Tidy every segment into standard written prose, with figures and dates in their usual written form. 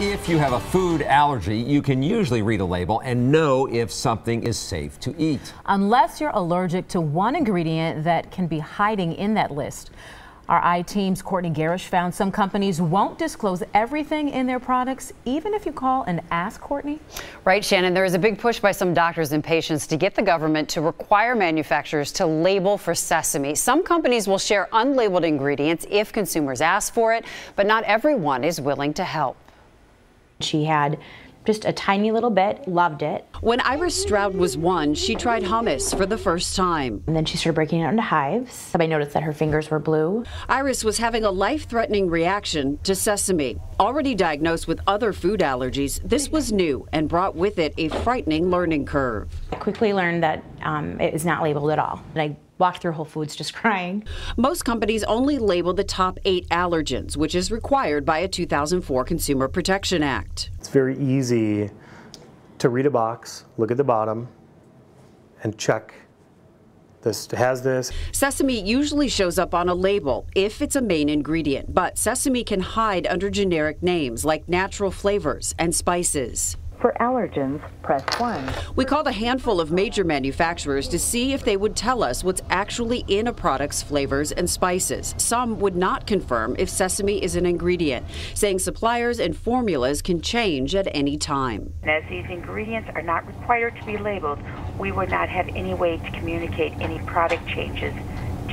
If you have a food allergy, you can usually read a label and know if something is safe to eat. Unless you're allergic to one ingredient that can be hiding in that list. Our I-Team's Courtney Garish found some companies won't disclose everything in their products, even if you call and ask. Courtney? Right, Shannon. There is a big push by some doctors and patients to get the government to require manufacturers to label for sesame. Some companies will share unlabeled ingredients if consumers ask for it, but not everyone is willing to help. She had just a tiny little bit, loved it. When Iris Stroud was 1, she tried hummus for the first time. And then she started breaking it into hives. I noticed that her fingers were blue. Iris was having a life-threatening reaction to sesame. Already diagnosed with other food allergies, this was new and brought with it a frightening learning curve. I quickly learned that it is not labeled at all. And I walked through Whole Foods just crying. Most companies only label the top 8 allergens, which is required by a 2004 Consumer Protection Act. It's very easy to read a box, look at the bottom, and check this has this. Sesame usually shows up on a label if it's a main ingredient, but sesame can hide under generic names like natural flavors and spices. For allergens, press 1. We called a handful of major manufacturers to see if they would tell us what's actually in a product's flavors and spices. Some would not confirm if sesame is an ingredient, saying suppliers and formulas can change at any time. As these ingredients are not required to be labeled, we would not have any way to communicate any product changes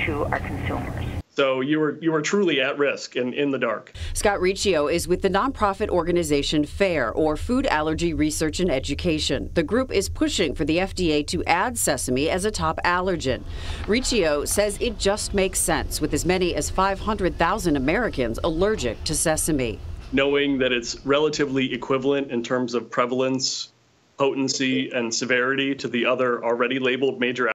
to our consumers. So you were truly at risk and in the dark. Scott Riccio is with the nonprofit organization FAIR, or Food Allergy Research and Education. The group is pushing for the FDA to add sesame as a top allergen. Riccio says it just makes sense with as many as 500,000 Americans allergic to sesame. Knowing that it's relatively equivalent in terms of prevalence, potency, and severity to the other already labeled major